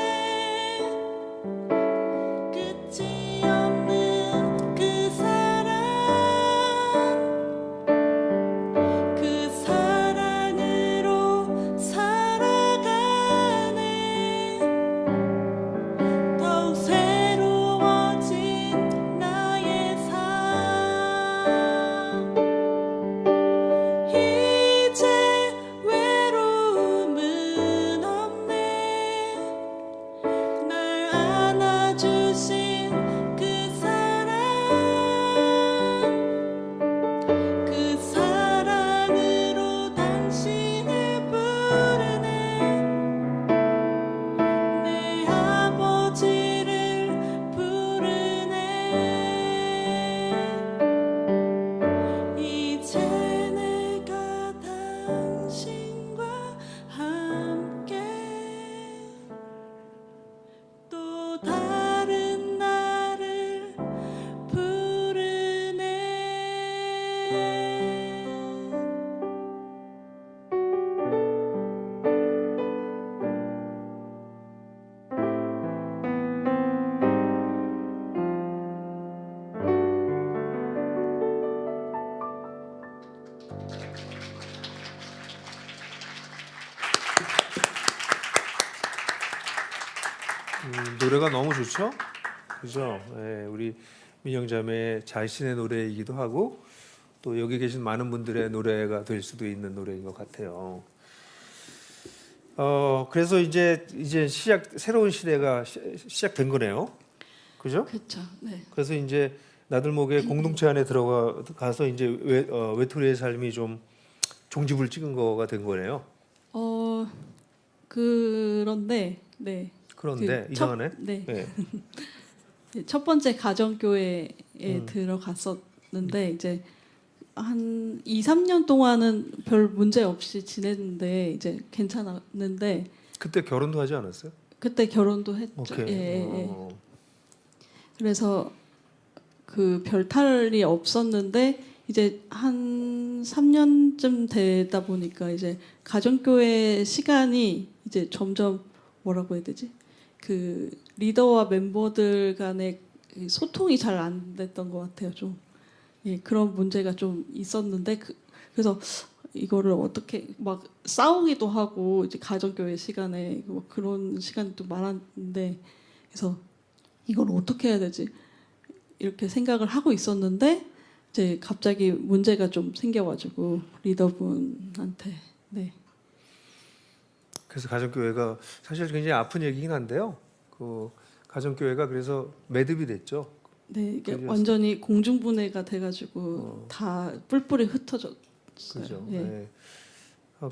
끝이 없는 그 사랑 그 사랑으로 살아가네 더욱 새로워진 나의 삶 이제 외로움은 없네 날 안아주신 그 사랑 그 사랑으로 당신을 부르네 내 아버지를 부르네 이제 내가 당신과 함께 또 다른 나를 부르네 노래가 너무 좋죠? 그죠? 예, 우리 민영자매 자신의 노래이기도 하고 또 여기 계신 많은 분들의 노래가 될 수도 있는 노래인 것 같아요. 그래서 이제 새로운 시대가 시작된 거네요. 그죠? 그렇죠. 네. 그래서 이제 나들목의 공동체 안에 들어가서 이제 외톨이의 삶이 좀 종집을 찍은 거가 된 거네요. 그런데 네. 그런데 그 이상하네. 네. 네. 첫 번째 가정교회에 들어갔었는데 이제 한 2, 3년 동안은 별 문제 없이 지냈는데 이제 괜찮았는데 그때 결혼도 하지 않았어요? 그때 결혼도 했죠. 오케이. 예. 그래서 그 별탈이 없었는데 이제 한 3년쯤 되다 보니까 이제 가정교회 시간이 이제 점점 뭐라고 해야 되지? 그 리더와 멤버들 간의 소통이 잘 안 됐던 것 같아요. 좀 예, 그런 문제가 좀 있었는데 그래서 이거를 어떻게 막 싸우기도 하고 이제 가정교회 시간에 뭐 그런 시간도 많았는데 그래서 이걸 어떻게 해야 되지? 이렇게 생각을 하고 있었는데 이제 갑자기 문제가 좀 생겨가지고 리더분한테 네. 그래서 가정교회가 사실 굉장히 아픈 얘기긴 한데요. 그 가정교회가 그래서 매듭이 됐죠. 네, 이게 그래서- 완전히 공중분해가 돼가지고 다 뿔뿔이 흩어졌어요. 그죠. 예. 네.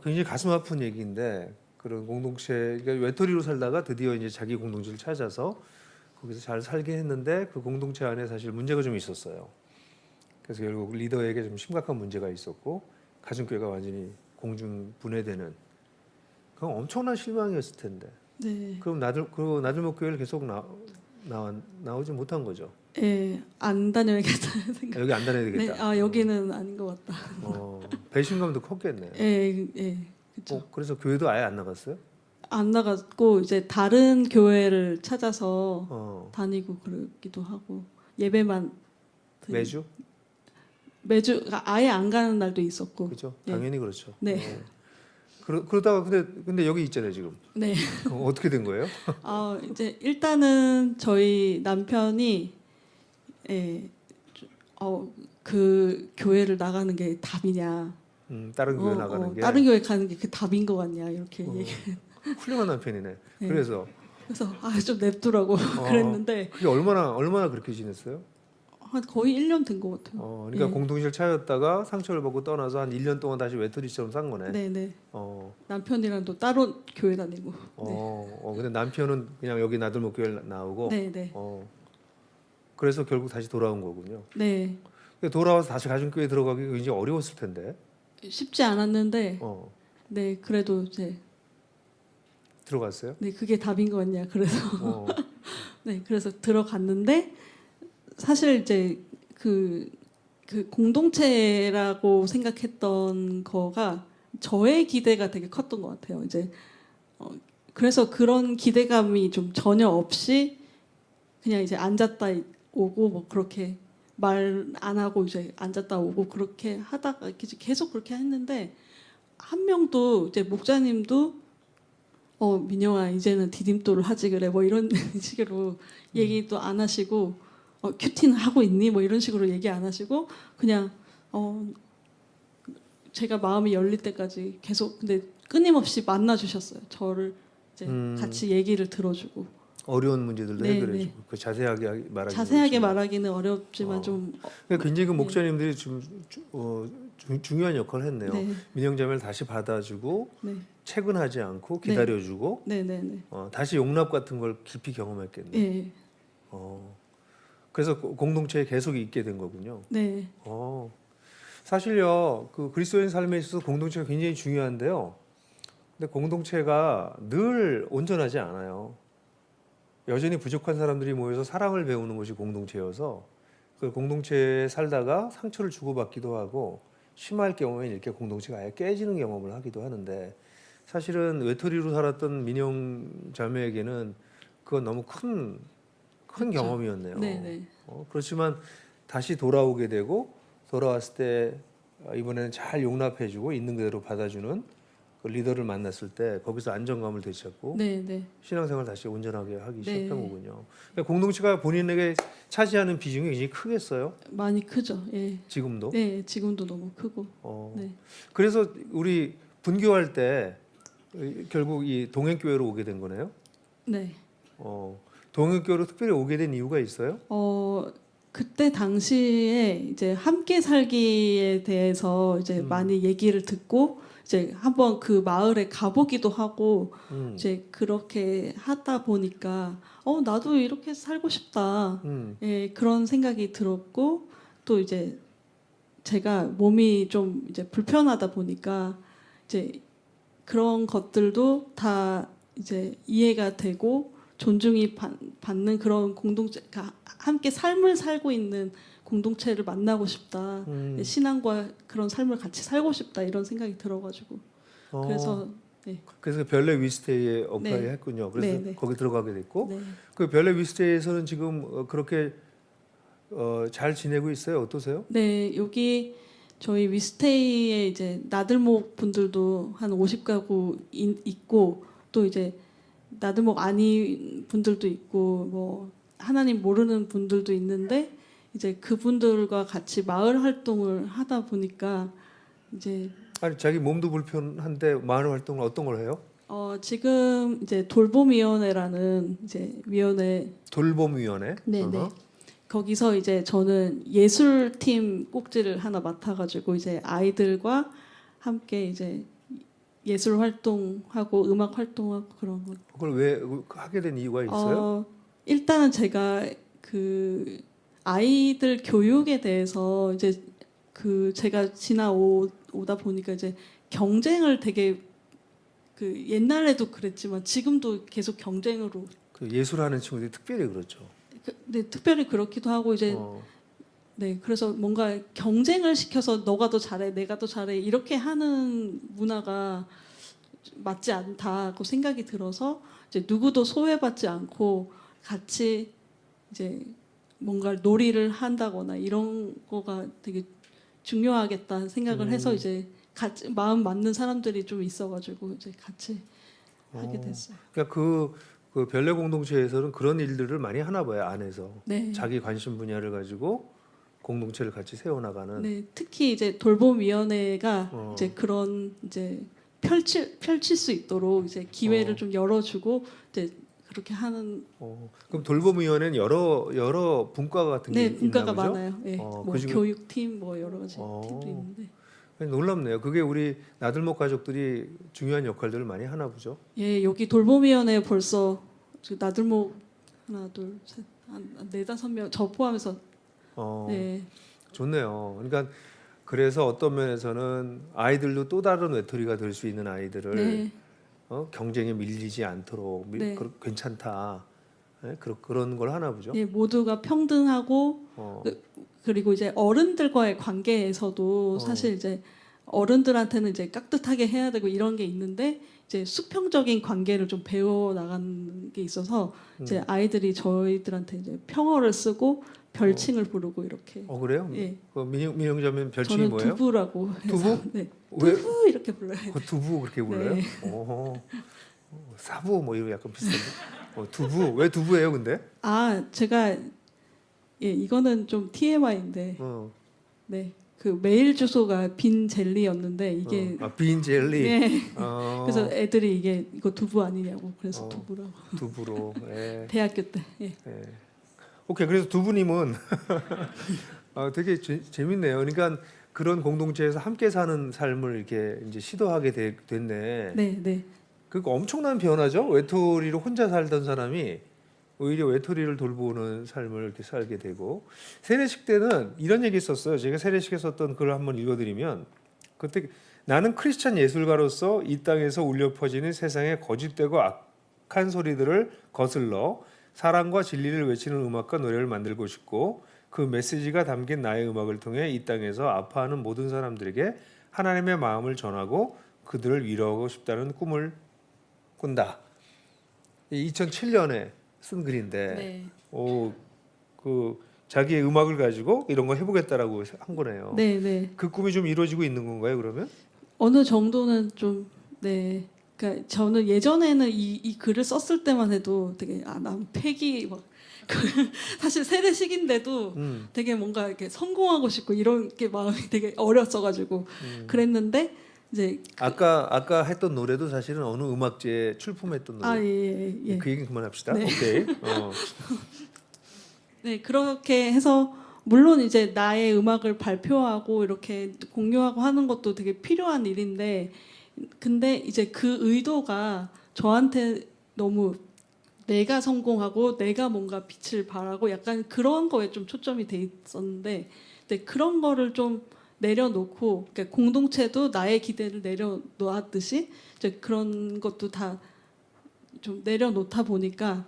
굉장히 가슴 아픈 얘기인데 그런 공동체, 그러니까 외톨이로 살다가 드디어 이제 자기 공동체를 찾아서 거기서 잘 살게 했는데 그 공동체 안에 사실 문제가 좀 있었어요. 그래서 결국 리더에게 좀 심각한 문제가 있었고 가정교회가 완전히 공중분해되는 그건 엄청난 실망이었을 텐데. 네. 그럼 나들목교회를 계속 나오지 못한 거죠. 예, 안 다녀야겠다는 생각. 여기 안 다녀야 네, 되겠다. 아 여기는 아닌 것 같다. 배신감도 컸겠네. 예, 예, 그렇죠. 그래서 교회도 아예 안 나갔어요? 안 나갔고 이제 다른 교회를 찾아서 어, 다니고 그러기도 하고 예배만 매주? 매주 아예 안 가는 날도 있었고. 그죠? 예. 당연히 그렇죠. 네. 그러다가 근데 여기 있잖아요 지금. 네. 어떻게 된 거예요? 이제 일단은 저희 남편이 예, 그 교회를 나가는 게 답이냐? 다른 교회 나가는 게 다른 교회 가는 게 그 답인 것 같냐? 이렇게 얘기. 훌륭한 남편이네. 네. 그래서 그래서 좀 냅두라고 그랬는데 그게 얼마나 그렇게 지냈어요? 한 거의 1년 된 것 같아요. 그러니까 예. 공동체를 차였다가 상처를 받고 떠나서 한 1년 동안 다시 외톨이처럼 산 거네. 네네. 어, 남편이랑 또 따로 교회 다니고. 근데 남편은 그냥 여기 나들목 교회 나오고. 네네. 그래서 결국 다시 돌아온 거군요. 네. 근데 돌아와서 다시 가정교회 들어가기 굉장히 어려웠을 텐데. 쉽지 않았는데 네 그래도 이제 들어갔어요? 네 그게 답인 것 같냐 그래서 어, 네 그래서 들어갔는데 사실 이제 그 공동체라고 생각했던 거가 저의 기대가 되게 컸던 것 같아요. 이제 그래서 그런 기대감이 좀 전혀 없이 그냥 이제 앉았다 오고 뭐 그렇게 말 안 하고 이제 앉았다 오고 그렇게 하다가 계속 그렇게 했는데 한 명도 이제 목사님도 민영아 이제는 디딤돌을 하지 그래 뭐 이런 식으로 얘기도 안 하시고 큐티는 하고 있니 뭐 이런 식으로 얘기 안 하시고 그냥 제가 마음이 열릴 때까지 계속 근데 끊임없이 만나 주셨어요. 저를 이제 같이 얘기를 들어주고 어려운 문제들도 네, 해결해주고 네. 그 자세하게 말하기 자세하게 말하기는 어렵지만 좀 그러니까 굉장히 그 목사님들이 좀 중요한 역할을 했네요. 네. 민영자매를 다시 받아주고 네. 채근하지 않고 기다려주고 네네네. 다시 용납 같은 걸 깊이 경험했겠네요. 네. 그래서 공동체에 계속 있게 된 거군요. 네. 사실요, 그 그리스도인 삶에 있어서 공동체가 굉장히 중요한데요. 근데 공동체가 늘 온전하지 않아요. 여전히 부족한 사람들이 모여서 사랑을 배우는 것이 공동체여서 그 공동체에 살다가 상처를 주고받기도 하고 심할 경우에 이렇게 공동체가 아예 깨지는 경험을 하기도 하는데 사실은 외톨이로 살았던 민영 자매에게는 그건 너무 큰 그렇죠. 경험이었네요. 네네. 그렇지만 다시 돌아오게 되고 돌아왔을 때 이번에는 잘 용납해주고 있는 그대로 받아주는 그 리더를 만났을 때 거기서 안정감을 되찾고 네네. 신앙생활 다시 온전하게 하기 네. 시작한 거군요. 그러니까 공동체가 본인에게 차지하는 비중이 굉장히 크겠어요. 많이 크죠. 예. 지금도. 네, 지금도 너무 크고. 네. 그래서 우리 분교할 때 결국 이 동행교회로 오게 된 거네요. 네. 동행교회로 특별히 오게 된 이유가 있어요? 그때 당시에 이제 함께 살기에 대해서 이제 많이 얘기를 듣고 이제 한번 그 마을에 가보기도 하고 이제 그렇게 하다 보니까 나도 이렇게 살고 싶다. 예, 그런 생각이 들었고 또 이제 제가 몸이 좀 이제 불편하다 보니까 이제 그런 것들도 다 이제 이해가 되고 존중이 받는 그런 공동체, 그러니까 함께 삶을 살고 있는 공동체를 만나고 싶다. 신앙과 그런 삶을 같이 살고 싶다 이런 생각이 들어가지고 그래서 네. 그래서 별내 위스테이에 어플라이 네. 했군요. 그래서 네, 네. 거기 들어가게 됐고 네. 그 별내 위스테이에서는 지금 그렇게 잘 지내고 있어요. 어떠세요? 네, 여기 저희 위스테이에 이제 나들목 분들도 한 50가구 있고 또 이제 나들목 아닌 분들도 있고 뭐 하나님 모르는 분들도 있는데 이제 그분들과 같이 마을 활동을 하다 보니까 이제 아니 자기 몸도 불편한데 마을 활동을 어떤 걸 해요? 지금 이제 돌봄위원회라는 이제 위원회 돌봄위원회. 네네 거기서 이제 저는 예술팀 꼭지를 하나 맡아가지고 이제 아이들과 함께 이제 예술 활동하고 음악 활동하고 그런 거. 그걸 왜 하게 된 이유가 있어요? 일단은 제가 그 아이들 교육에 대해서 이제 그 제가 지나오다 보니까 이제 경쟁을 되게 그 옛날에도 그랬지만 지금도 계속 경쟁으로 그 예술하는 친구들이 특별히 그렇죠. 네, 특별히 그렇기도 하고 이제 네, 그래서 뭔가 경쟁을 시켜서 너가 더 잘해, 내가 더 잘해 이렇게 하는 문화가 맞지 않다고 생각이 들어서 이제 누구도 소외받지 않고 같이 이제 뭔가 놀이를 한다거나 이런 거가 되게 중요하겠다 생각을 해서 이제 같이 마음 맞는 사람들이 좀 있어가지고 이제 같이 하게 됐어요. 그러니까 그 별내 공동체에서는 그런 일들을 많이 하나 봐요. 안에서 네. 자기 관심 분야를 가지고 공동체를 같이 세워나가는. 네, 특히 이제 돌봄위원회가 어. 이제 그런 이제 펼칠 수 있도록 이제 기회를 좀 열어주고 이제 그렇게 하는 그럼 돌봄위원회는 여러 분과 같은 게 네, 있나 분과가 보죠? 많아요. 예, 뭐 그중에 교육팀 뭐 여러 가지 팀도 있는데 놀랍네요. 그게 우리 나들목 가족들이 중요한 역할들을 많이 하나 보죠. 예, 여기 돌봄위원회 벌써 나들목 하나 둘셋한 네다섯 명 저 포함해서 네, 좋네요. 그러니까 그래서 어떤 면에서는 아이들도 또 다른 외톨이가 될 수 있는 아이들을 네, 경쟁에 밀리지 않도록 네. 괜찮다. 네? 그런 걸 하나 보죠. 예, 모두가 평등하고 어, 그리고 이제 어른들과의 관계에서도 사실 이제 어른들한테는 이제 깍듯하게 해야 되고 이런 게 있는데 이제 수평적인 관계를 좀 배워 나가는 게 있어서 이제 아이들이 저희들한테 이제 평어를 쓰고 별칭을 부르고 이렇게. 그래요? 예. 그 민영자면 별칭이 저는 뭐예요? 두부라고 해서 두부? 네. 왜 두부 이렇게 불러요. 두부 그렇게 불러요? 네. 사부 뭐 이거 약간 비슷한데. 두부 왜 두부예요, 근데? 아, 제가 예, 이거는 좀 TMI인데. 네. 그 메일 주소가 빈 젤리였는데 이게 빈 젤리. 예. 어, 그래서 애들이 이거 두부 아니냐고 그래서 두부라고. 두부로. 예. 대학교 때. 예. 예. 오케이. 그래서 두부님은 되게 재밌네요. 그러니까 그런 공동체에서 함께 사는 삶을 이렇게 이제 시도하게 됐네. 네, 네. 그러니까 엄청난 변화죠. 외톨이로 혼자 살던 사람이 오히려 외톨이를 돌보는 삶을 이렇게 살게 되고 세례식 때는 이런 얘기 썼어요. 제가 세례식에 썼던 글을 한번 읽어드리면 그때 나는 크리스찬 예술가로서 이 땅에서 울려 퍼지는 세상의 거짓되고 악한 소리들을 거슬러 사랑과 진리를 외치는 음악과 노래를 만들고 싶고 그 메시지가 담긴 나의 음악을 통해 이 땅에서 아파하는 모든 사람들에게 하나님의 마음을 전하고 그들을 위로하고 싶다는 꿈을 꾼다. 2007년에 쓴 글인데, 네. 그 자기의 음악을 가지고 이런 거 해보겠다라고 한 거네요. 네, 네. 그 꿈이 좀 이루어지고 있는 건가요, 그러면? 어느 정도는 좀 네. 그러니까 저는 예전에는 이 글을 썼을 때만 해도 되게 난 패기 막 사실 세례식인데도 되게 뭔가 이렇게 성공하고 싶고 이런 게 마음이 되게 어렸어가지고 그랬는데 이제 아까 했던 노래도 사실은 어느 음악제에 출품했던 노래. 예. 그 얘기 그만합시다. 네. 오케이. 네, 그렇게 해서 물론 이제 나의 음악을 발표하고 이렇게 공유하고 하는 것도 되게 필요한 일인데 근데 이제 그 의도가 저한테 너무 내가 성공하고 내가 뭔가 빛을 발하고 약간 그런 거에 좀 초점이 돼 있었는데 근데 그런 거를 좀 내려놓고 그러니까 공동체도 나의 기대를 내려놓았듯이 이제 그런 것도 다 좀 내려놓다 보니까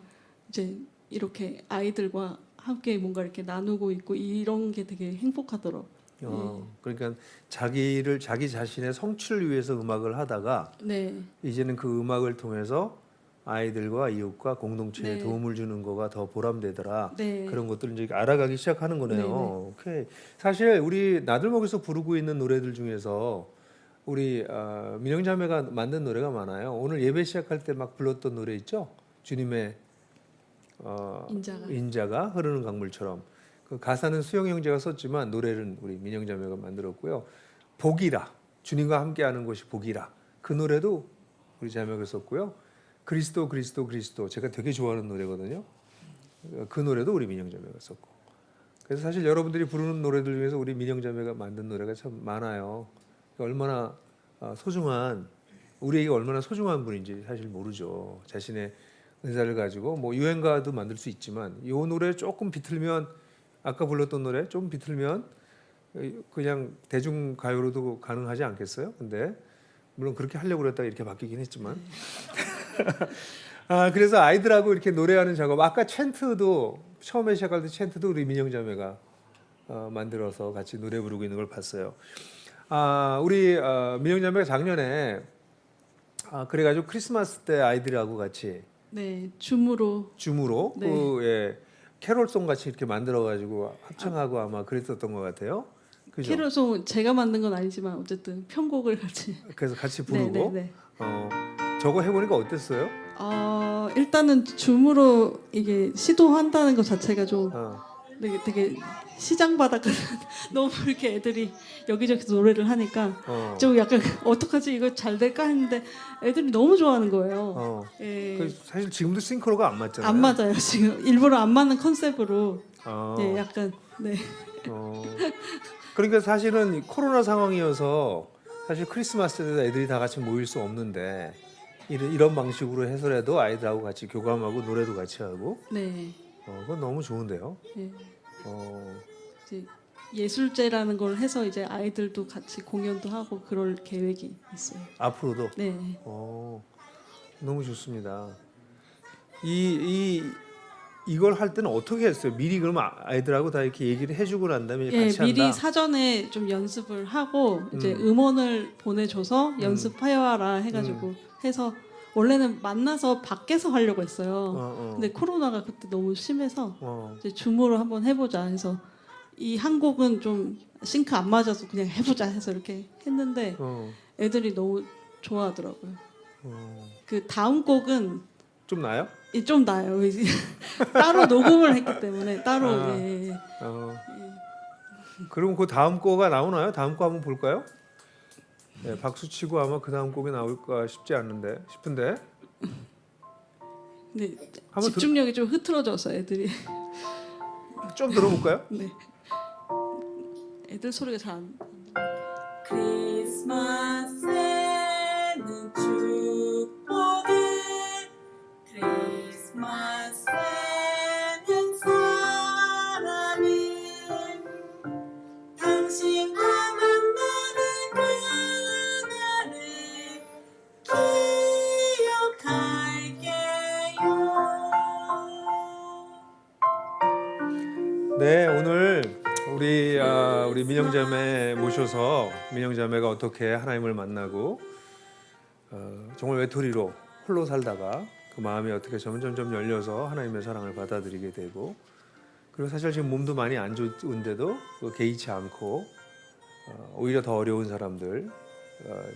이제 이렇게 아이들과 함께 뭔가 이렇게 나누고 있고 이런 게 되게 행복하더라고요. 그러니까 자기 자신의 성취를 위해서 음악을 하다가 네. 이제는 그 음악을 통해서 아이들과 이웃과 공동체에 네. 도움을 주는 거가 더 보람되더라. 네. 그런 것들을 이제 알아가기 시작하는 거네요. 오케이. 사실 우리 나들목에서 부르고 있는 노래들 중에서 우리 민영자매가 만든 노래가 많아요. 오늘 예배 시작할 때 막 불렀던 노래 있죠? 주님의 인자가 흐르는 강물처럼. 그 가사는 수영 형제가 썼지만 노래는 우리 민영자매가 만들었고요. 복이라 주님과 함께하는 것이 복이라 그 노래도 우리 자매가 썼고요. 그리스도 제가 되게 좋아하는 노래거든요. 그 노래도 우리 민영자매가 썼고. 그래서 사실 여러분들이 부르는 노래들 중에서 우리 민영자매가 만든 노래가 참 많아요. 얼마나 소중한 우리에게 얼마나 소중한 분인지 사실 모르죠. 자신의 은사를 가지고 뭐 유행가도 만들 수 있지만 이 노래 조금 비틀면 아까 불렀던 노래 좀 비틀면 그냥 대중 가요로도 가능하지 않겠어요? 근데 물론 그렇게 하려고 그랬다가 이렇게 바뀌긴 했지만 그래서 아이들하고 이렇게 노래하는 작업. 아까 챈트도 처음에 시작할 때 챈트도 우리 민영자매가 만들어서 같이 노래 부르고 있는 걸 봤어요. 우리 민영자매가 작년에 그래가지고 크리스마스 때 아이들하고 같이 네, 줌으로. 줌으로 네. 캐롤송 같이 이렇게 만들어가지고 합창하고 아마 그랬었던 것 같아요. 그죠? 캐롤송 제가 만든 건 아니지만 어쨌든 편곡을 같이. 그래서 같이 부르고 네. 저거 해보니까 어땠어요? 일단은 줌으로 이게 시도한다는 것 자체가 좀 어, 되게 시장 바닥 같은 너무 이렇게 애들이 여기저기서 노래를 하니까 좀 약간 어떡하지 이거 잘 될까 했는데 애들이 너무 좋아하는 거예요. 예. 사실 지금도 싱크로가 안 맞잖아요. 안 맞아요. 지금 일부러 안 맞는 컨셉으로 예, 약간 네. 그러니까 사실은 이 코로나 상황이어서 사실 크리스마스 때도 애들이 다 같이 모일 수 없는데 이런 방식으로 해서라도 아이들하고 같이 교감하고 노래도 같이 하고 네. 그건 너무 좋은데요. 예. 어, 이제 예술제라는 걸 해서 이제 아이들도 같이 공연도 하고 그럴 계획이 있어요. 앞으로도 네. 너무 좋습니다. 이걸 할 때는 어떻게 했어요? 미리 그러면 아이들하고 다 이렇게 얘기를 해주고 난 다음에 예, 같이 미리 한다. 사전에 좀 연습을 하고 이제 음원을 보내줘서 연습해와라 해가지고 해서 원래는 만나서 밖에서 하려고 했어요. 근데 코로나가 그때 너무 심해서 이제 줌으로 한번 해보자 해서 이 한 곡은 좀 싱크 안 맞아서 그냥 해보자 해서 이렇게 했는데 애들이 너무 좋아하더라고요. 그 다음 곡은 좀 나요? 좀 나아요. 이제 따로 녹음을 했기 때문에 따로. 예. 그럼 그 다음 거가 나오나요? 다음 거 한번 볼까요? 네, 박수 치고 아마 그 다음 곡이 나올까 싶은데. 근데 한번 집중력이 좀 흐트러져서 애들이. 좀 들어볼까요? 네. 애들 소리가 잘 안. 크리스마스에는 축복을 크리스마스에는 사랑을 당신과 만나는 그날을 기억할게요. 네, 오늘 우리 민영자매 모셔서 민영자매가 어떻게 하나님을 만나고 정말 외톨이로 홀로 살다가 그 마음이 어떻게 점점 열려서 하나님의 사랑을 받아들이게 되고 그리고 사실 지금 몸도 많이 안 좋은데도 개의치 않고 오히려 더 어려운 사람들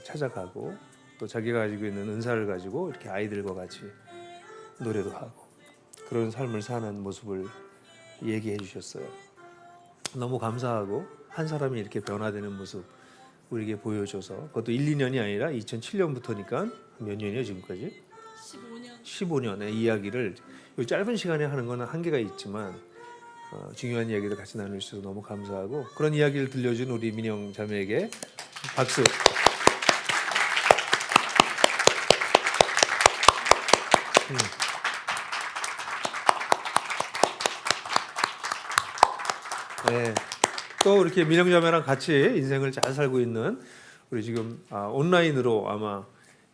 찾아가고 또 자기가 가지고 있는 은사를 가지고 이렇게 아이들과 같이 노래도 하고 그런 삶을 사는 모습을 얘기해 주셨어요. 너무 감사하고 한 사람이 이렇게 변화되는 모습 우리에게 보여줘서 그것도 1, 2년이 아니라 2007년부터니까 몇 년이에요 지금까지? 15년의 이야기를 이 짧은 시간에 하는 건 한계가 있지만 중요한 이야기를 같이 나눌 수 있어서 너무 감사하고 그런 이야기를 들려준 우리 민영 자매에게 박수. 네. 또 이렇게 민영자매랑 같이 인생을 잘 살고 있는 우리 지금 온라인으로 아마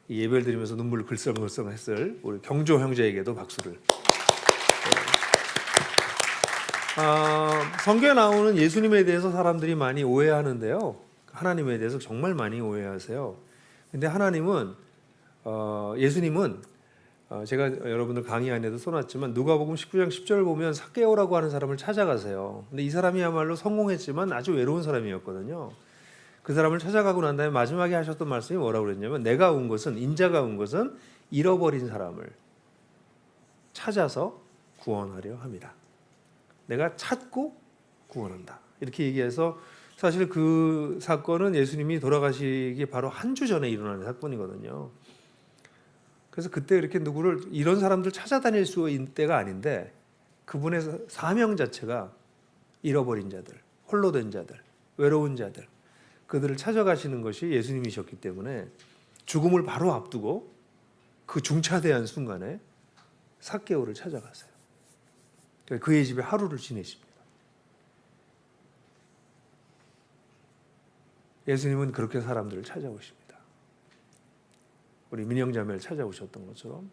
이 예배를 드리면서 눈물 글썽글썽했을 우리 경조 형제에게도 박수를. 네. 성경에 나오는 예수님에 대해서 사람들이 많이 오해하는데요. 하나님에 대해서 정말 많이 오해하세요. 근데 하나님은 예수님은 제가 여러분들 강의 안에도 써놨지만 누가복음 19장 10절 보면 삭개오라고 하는 사람을 찾아가세요. 근데 이 사람이야말로 성공했지만 아주 외로운 사람이었거든요. 그 사람을 찾아가고 난 다음에 마지막에 하셨던 말씀이 뭐라고 그랬냐면 내가 온 것은 인자가 온 것은 잃어버린 사람을 찾아서 구원하려 합니다. 내가 찾고 구원한다. 이렇게 얘기해서 사실 그 사건은 예수님이 돌아가시기 바로 한 주 전에 일어난 사건이거든요. 그래서 그때 이렇게 누구를 이런 사람들 찾아다닐 수 있는 때가 아닌데 그분의 사명 자체가 잃어버린 자들, 홀로 된 자들, 외로운 자들 그들을 찾아가시는 것이 예수님이셨기 때문에 죽음을 바로 앞두고 그 중차대한 순간에 삭개오를 찾아가세요. 그의 집에 하루를 지내십니다. 예수님은 그렇게 사람들을 찾아오십니다. 우리 민영자매를 찾아오셨던 것처럼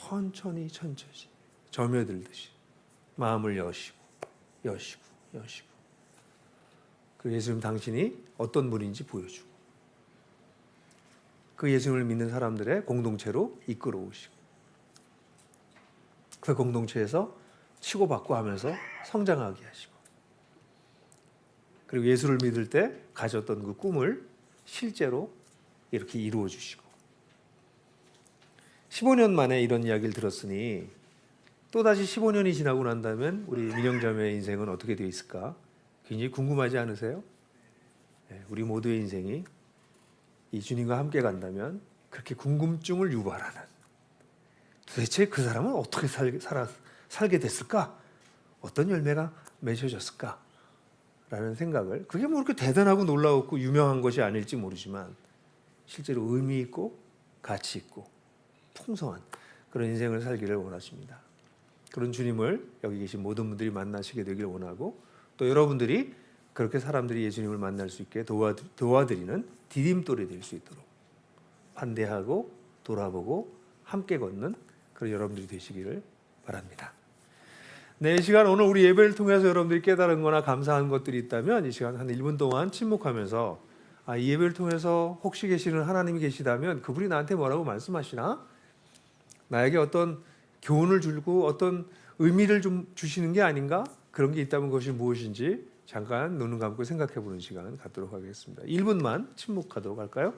천천히 점여들듯이 마음을 여시고 그 예수님 당신이 어떤 분인지 보여주고 그 예수님을 믿는 사람들의 공동체로 이끌어 오시고 그 공동체에서 치고받고 하면서 성장하게 하시고 그리고 예수를 믿을 때 가졌던 그 꿈을 실제로 이렇게 이루어 주시고 15년 만에 이런 이야기를 들었으니 또다시 15년이 지나고 난다면 우리 민영자매의 인생은 어떻게 되어 있을까? 굉장히 궁금하지 않으세요? 우리 모두의 인생이 이 주님과 함께 간다면 그렇게 궁금증을 유발하는 도대체 그 사람은 어떻게 살게 됐을까? 어떤 열매가 맺어졌을까? 라는 생각을 그게 뭐 그렇게 대단하고 놀라웠고 유명한 것이 아닐지 모르지만 실제로 의미 있고 가치 있고 풍성한 그런 인생을 살기를 원하십니다. 그런 주님을 여기 계신 모든 분들이 만나시게 되기를 원하고 또 여러분들이 그렇게 사람들이 예수님을 만날 수 있게 도와드리는 디딤돌이 될 수 있도록 반대하고 돌아보고 함께 걷는 그런 여러분들이 되시기를 바랍니다. 네, 이 시간 오늘 우리 예배를 통해서 여러분들이 깨달은 거나 감사한 것들이 있다면 이 시간 한 1분 동안 침묵하면서 이 예배를 통해서 혹시 계시는 하나님이 계시다면 그분이 나한테 뭐라고 말씀하시나? 나에게 어떤 교훈을 주고 어떤 의미를 좀 주시는 게 아닌가? 그런 게 있다면 그것이 무엇인지 잠깐 눈을 감고 생각해 보는 시간 갖도록 하겠습니다. 1분만 침묵하도록 할까요?